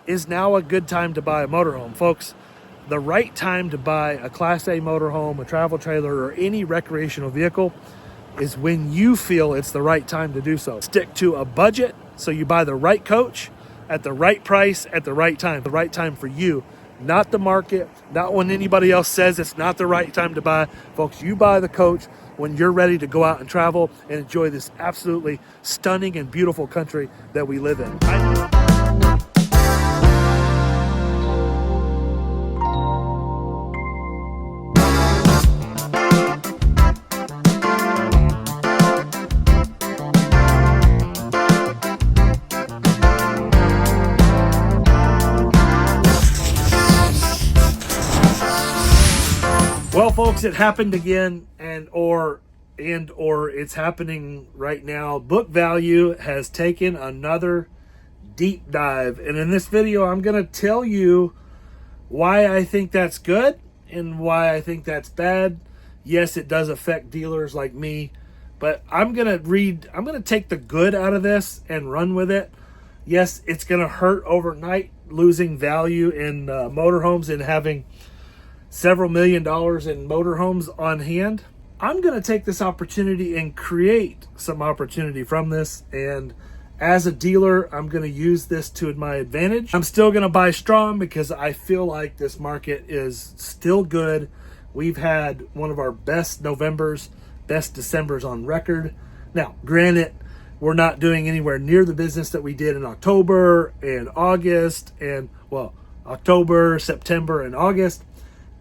is now a good time to buy a motorhome. Folks, the right time to buy a Class A motorhome, a travel trailer, or any recreational vehicle is when you feel it's the right time to do so. Stick to a budget so you buy the right coach at the right price at the right time for you, not the market, not when anybody else says it's not the right time to buy. Folks, you buy the coach when you're ready to go out and travel and enjoy this absolutely stunning and beautiful country that we live in. Well, folks, it happened again, or it's happening right now. Book value has taken another deep dive, and in this video, I'm going to tell you why I think that's good and why I think that's bad. Yes, it does affect dealers like me, but I'm going to take the good out of this and run with it. Yes, it's going to hurt overnight losing value in motorhomes and having several $1 million in motorhomes on hand. I'm going to take this opportunity and create some opportunity from this. And as a dealer, I'm going to use this to my advantage. I'm still going to buy strong because I feel like this market is still good. We've had one of our best Novembers, best Decembers on record. Now, granted, we're not doing anywhere near the business that we did in October and August and, well, October, September, and August.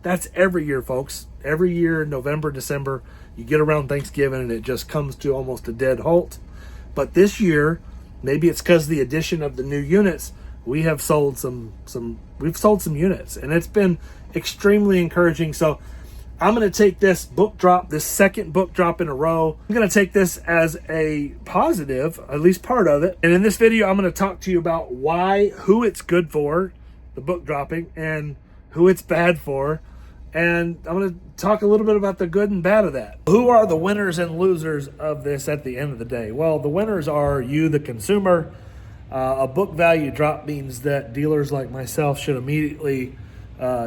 That's every year, folks. Every year, November, December, you get around Thanksgiving and it just comes to almost a dead halt. But this year, maybe it's because of the addition of the new units, we have sold some units, and it's been extremely encouraging. So I'm going to take this book drop, this second book drop in a row. I'm going to take this as a positive, at least part of it. And in this video, I'm going to talk to you about who it's good for, the book dropping, and who it's bad for. And I'm going to talk a little bit about the good and bad of that. Who are the winners and losers of this at the end of the day? Well, the winners are you, the consumer. A book value drop means that dealers like myself should immediately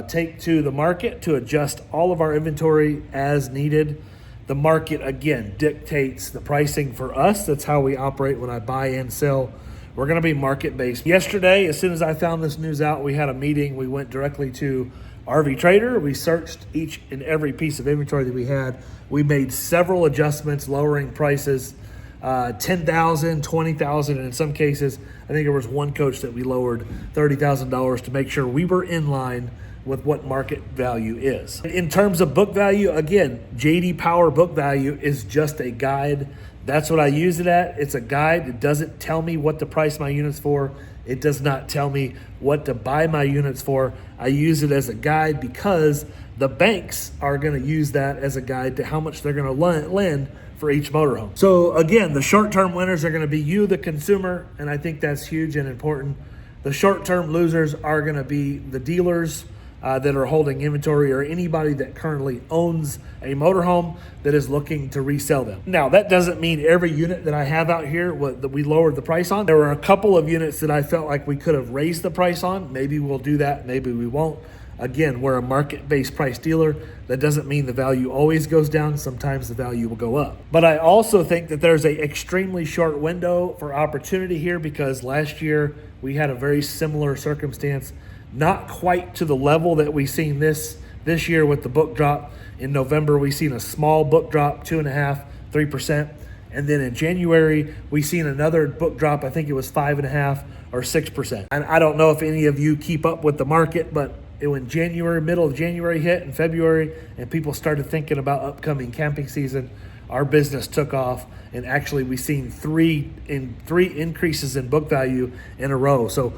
take to the market to adjust all of our inventory as needed. The market, again, dictates the pricing for us. That's how we operate when I buy and sell. We're going to be market-based. Yesterday, as soon as I found this news out, we had a meeting. We went directly to RV Trader. We searched each and every piece of inventory that we had. We made several adjustments, lowering prices, $10,000, $20,000, and in some cases, I think there was one coach that we lowered $30,000 to make sure we were in line with what market value is. In terms of book value, again, JD Power book value is just a guide. That's what I use it at. It's a guide. It doesn't tell me what to price my units for. It does not tell me what to buy my units for. I use it as a guide because the banks are going to use that as a guide to how much they're going to lend for each motorhome. So again, the short-term winners are going to be you, the consumer, and I think that's huge and important. The short-term losers are going to be the dealers that are holding inventory, or anybody that currently owns a motorhome that is looking to resell them. Now, that doesn't mean every unit that I have out here that we lowered the price on. There were a couple of units that I felt like we could have raised the price on. Maybe we'll do that, maybe we won't. Again, we're a market-based price dealer. That doesn't mean the value always goes down. Sometimes the value will go up. But I also think that there's an extremely short window for opportunity here because last year we had a very similar circumstance. Not quite to the level that we've seen this year with the book drop. In November, we've seen a small book drop, 2.5%, 3%. And then in January, we've seen another book drop. I think it was 5.5% or 6%. And I don't know if any of you keep up with the market, but when middle of January hit in February, and people started thinking about upcoming camping season, our business took off. And actually, we've seen three increases in book value in a row. So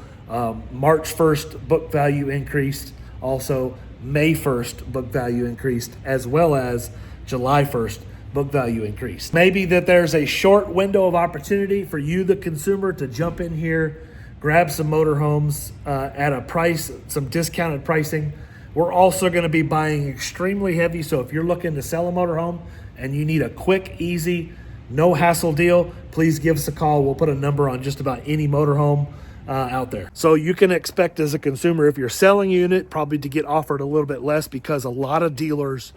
March 1st book value increased, also May 1st book value increased, as well as July 1st book value increased. Maybe that there's a short window of opportunity for you, the consumer, to jump in here, grab some motorhomes at a price, some discounted pricing. We're also going to be buying extremely heavy, so if you're looking to sell a motorhome and you need a quick, easy, no hassle deal, please give us a call. We'll put a number on just about any motorhome out there. So you can expect as a consumer, if you're selling a unit, probably to get offered a little bit less, because a lot of dealers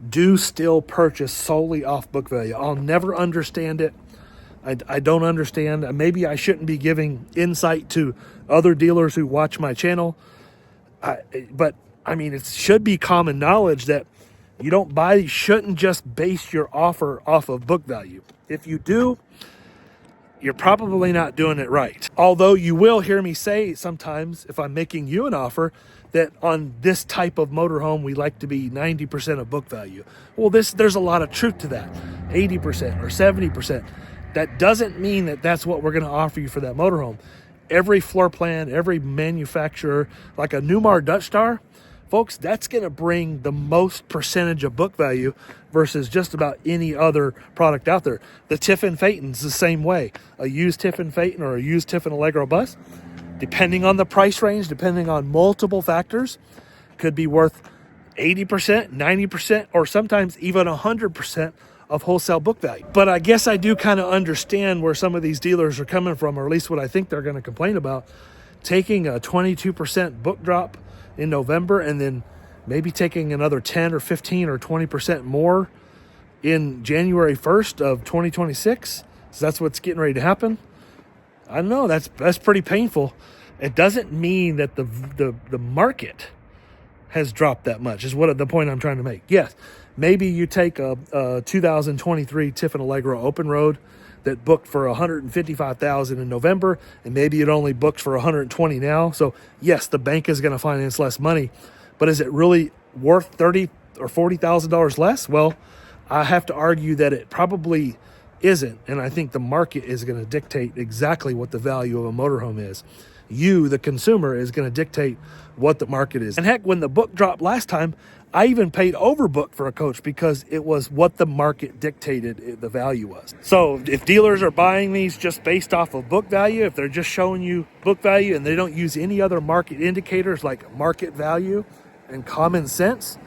do still purchase solely off book value. I'll never understand it. I don't understand. Maybe I shouldn't be giving insight to other dealers who watch my channel. But I mean, it should be common knowledge that you shouldn't just base your offer off of book value. If you do, you're probably not doing it right. Although you will hear me say sometimes, if I'm making you an offer, that on this type of motorhome, we like to be 90% of book value. Well, there's a lot of truth to that, 80% or 70%. That doesn't mean that that's what we're going to offer you for that motorhome. Every floor plan, every manufacturer, like a Newmar Dutch Star, folks, that's going to bring the most percentage of book value versus just about any other product out there. The Tiffin Phaeton's the same way. A used Tiffin Phaeton or a used Tiffin Allegro bus, depending on the price range, depending on multiple factors, could be worth 80%, 90%, or sometimes even 100% of wholesale book value. But I guess I do kind of understand where some of these dealers are coming from, or at least what I think they're going to complain about, taking a 22% book drop in November and then maybe taking another 10 or 15 or 20% more in January 1st of 2026. So that's what's getting ready to happen. I don't know, that's pretty painful. It doesn't mean that the market has dropped that much, is what the point I'm trying to make. Yes, maybe you take a 2023 Tiffin Allegro open road that booked for $155,000 in November, and maybe it only booked for $120,000 now. So yes, the bank is going to finance less money, but is it really worth $30,000 or $40,000 less? Well, I have to argue that it probably isn't, and I think the market is going to dictate exactly what the value of a motorhome is. You, the consumer, is going to dictate what the market is. And heck, when the book dropped last time, I even paid overbook for a coach because it was what the market dictated the value was. So if dealers are buying these just based off of book value, if they're just showing you book value and they don't use any other market indicators like market value and common sense,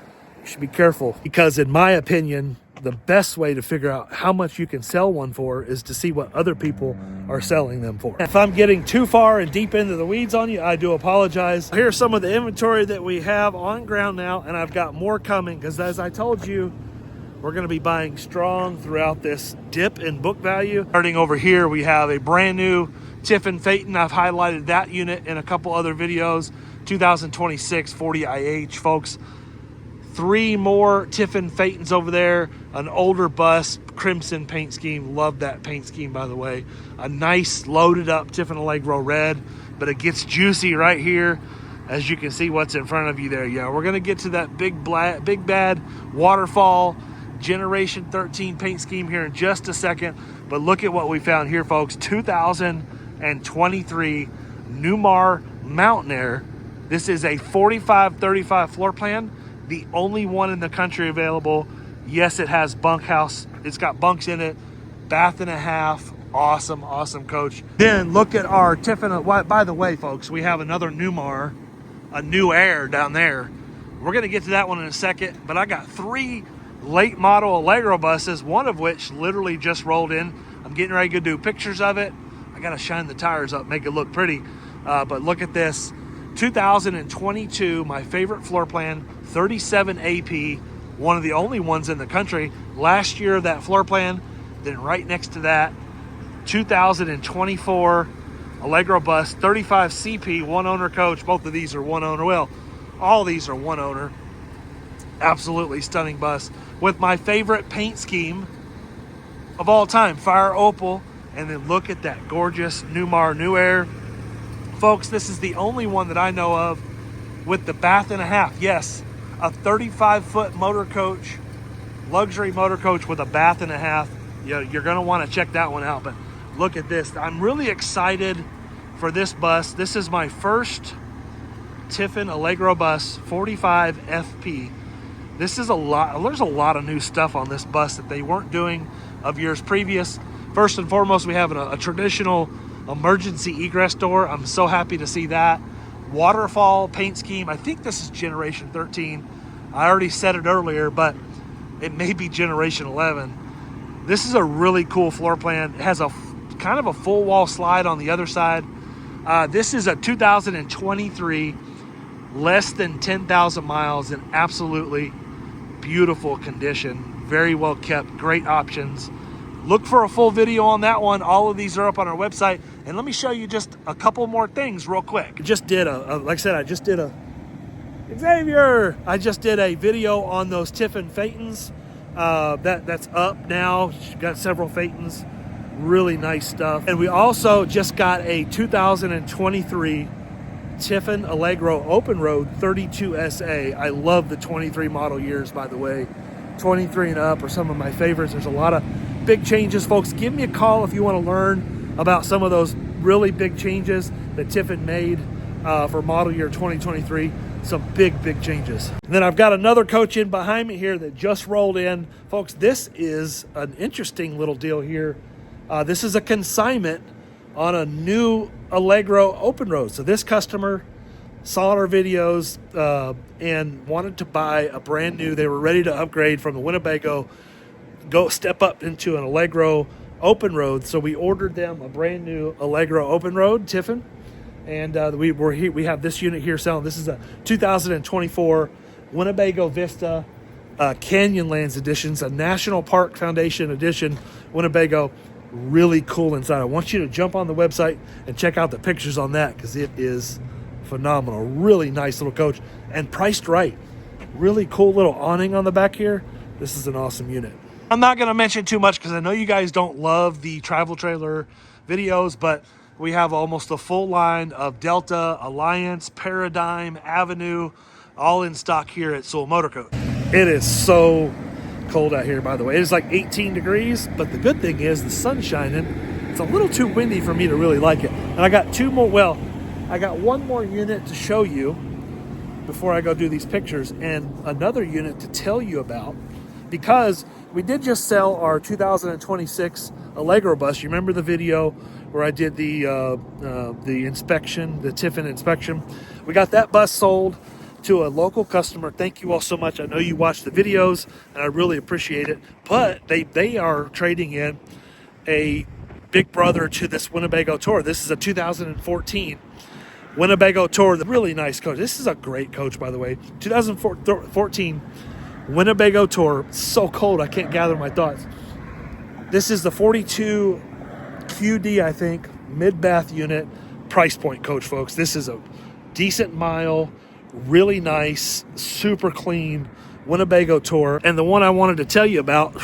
you should be careful. Because in my opinion, the best way to figure out how much you can sell one for is to see what other people are selling them for. If I'm getting too far and deep into the weeds on you, I do apologize. Here's some of the inventory that we have on ground now, and I've got more coming because, as I told you, we're going to be buying strong throughout this dip in book value. Starting over here, we have a brand new Tiffin Phaeton. I've highlighted that unit in a couple other videos. 2026 40 IH, folks. 3 more Tiffin Phaetons over there, an older bus, crimson paint scheme. Love that paint scheme, by the way. A nice loaded up Tiffin Allegro red, but it gets juicy right here. As you can see what's in front of you there. Yeah, we're going to get to that big bad waterfall Generation 13 paint scheme here in just a second. But look at what we found here, folks. 2023 Newmar Mountaineer. This is a 45-35 floor plan. The only one in the country available. Yes, it has bunkhouse. It's got bunks in it. Bath and a half. Awesome, awesome coach. Then look at our Tiffin. By the way, folks, we have another Newmar, a New Air down there. We're going to get to that one in a second. But I got 3 late model Allegro buses, one of which literally just rolled in. I'm getting ready to do pictures of it. I got to shine the tires up, make it look pretty. But look at this. 2022, my favorite floor plan, 37 AP, one of the only ones in the country. Last year, that floor plan. Then right next to that, 2024 Allegro bus, 35 CP, one owner coach. Both of these are one owner. Well, all these are one owner. Absolutely stunning bus with my favorite paint scheme of all time, Fire Opal. And then look at that gorgeous Newmar New Air. Folks, this is the only one that I know of with the bath and a half. Yes, a 35-foot motor coach, luxury motor coach with a bath and a half. You're going to want to check that one out. But look at this. I'm really excited for this bus. This is my first Tiffin Allegro bus, 45 FP. This is a lot. There's a lot of new stuff on this bus that they weren't doing of years previous. First and foremost, we have a traditional emergency egress door. I'm so happy to see that. Waterfall paint scheme. I think this is Generation 13. I already said it earlier, but it may be Generation 11. This is a really cool floor plan. It has a kind of a full wall slide on the other side. This is a 2023, less than 10,000 miles, in absolutely beautiful condition. Very well kept, great options. Look for a full video on that one. All of these are up on our website. And let me show you just a couple more things real quick. I just did like I said, I just did a video on those Tiffin Phaetons. That's up now. Got several Phaetons. Really nice stuff. And we also just got a 2023 Tiffin Allegro Open Road 32 SA. I love the 23 model years, by the way. 23 and up are some of my favorites. There's a lot of big changes, folks. Give me a call if you want to learn about some of those really big changes that Tiffin made for model year 2023. Some big changes. And then I've got another coach in behind me here that just rolled in. Folks, this is an interesting little deal here. This is a consignment on a new Allegro Open Road. So this customer saw our videos and wanted to buy a brand new. They were ready to upgrade from the Winnebago, go step up into an Allegro Open Road. So we ordered them a brand new Allegro Open Road Tiffin, and we have this unit here selling. This is a 2024 Winnebago Vista Canyonlands edition, a National Park Foundation edition Winnebago. Really cool inside. I want you to jump on the website and check out the pictures on that, because it is phenomenal. Really nice little coach and priced right. Really cool little awning on the back here. This is an awesome unit. I'm not going to mention too much because I know you guys don't love the travel trailer videos, but we have almost a full line of Delta, Alliance, Paradigm, Avenue, all in stock here at Sewell Motor Coach. It is so cold out here, by the way. It is like 18 degrees, but the good thing is the sun's shining. It's a little too windy for me to really like it. And I got I got one more unit to show you before I go do these pictures, and another unit to tell you about, because we did just sell our 2026 Allegro bus. You remember the video where I did the inspection, the Tiffin inspection? We got that bus sold to a local customer. Thank you all so much. I know you watch the videos and I really appreciate it, but they are trading in a big brother to this Winnebago Tour. This is a 2014 Winnebago Tour. Really nice coach. This is a great coach, by the way. 2014 Winnebago Tour. So cold I can't gather my thoughts. This is the 42 QD, I think, mid-bath unit price point coach, folks. This is a decent mile, really nice, super clean Winnebago Tour. And the one I wanted to tell you about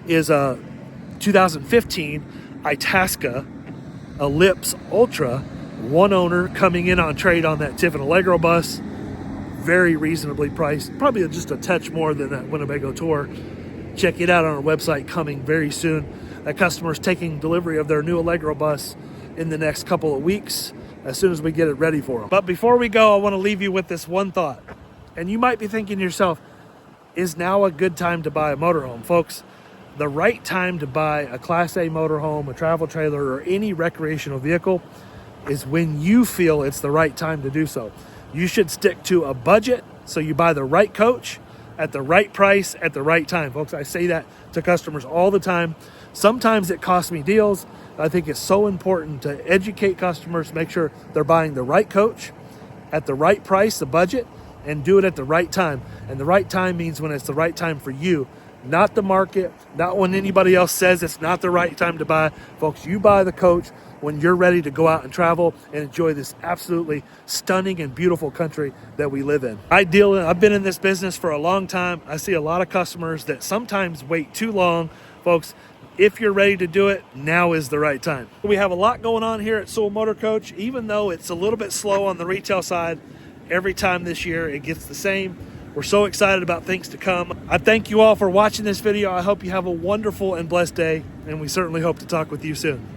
is a 2015 Itasca Ellipse Ultra, one owner, coming in on trade on that Tiffin Allegro bus. Very reasonably priced, probably just a touch more than that Winnebago Tour. Check it out on our website, coming very soon. That customer's taking delivery of their new Allegro bus in the next couple of weeks, as soon as we get it ready for them. But before we go, I want to leave you with this one thought. And you might be thinking to yourself, is now a good time to buy a motorhome? Folks, the right time to buy a Class A motorhome, a travel trailer, or any recreational vehicle is when you feel it's the right time to do so. You should stick to a budget so you buy the right coach at the right price at the right time. Folks, I say that to customers all the time. Sometimes it costs me deals. I think it's so important to educate customers, make sure they're buying the right coach at the right price, the budget, and do it at the right time. And the right time means when it's the right time for you, not the market, not when anybody else says it's not the right time to buy. Folks, you buy the coach when you're ready to go out and travel and enjoy this absolutely stunning and beautiful country that we live in. I've been in this business for a long time. I see a lot of customers that sometimes wait too long. Folks, if you're ready to do it, now is the right time. We have a lot going on here at Sewell Motor Coach. Even though it's a little bit slow on the retail side, every time this year it gets the same. We're so excited about things to come. I thank you all for watching this video. I hope you have a wonderful and blessed day, and we certainly hope to talk with you soon.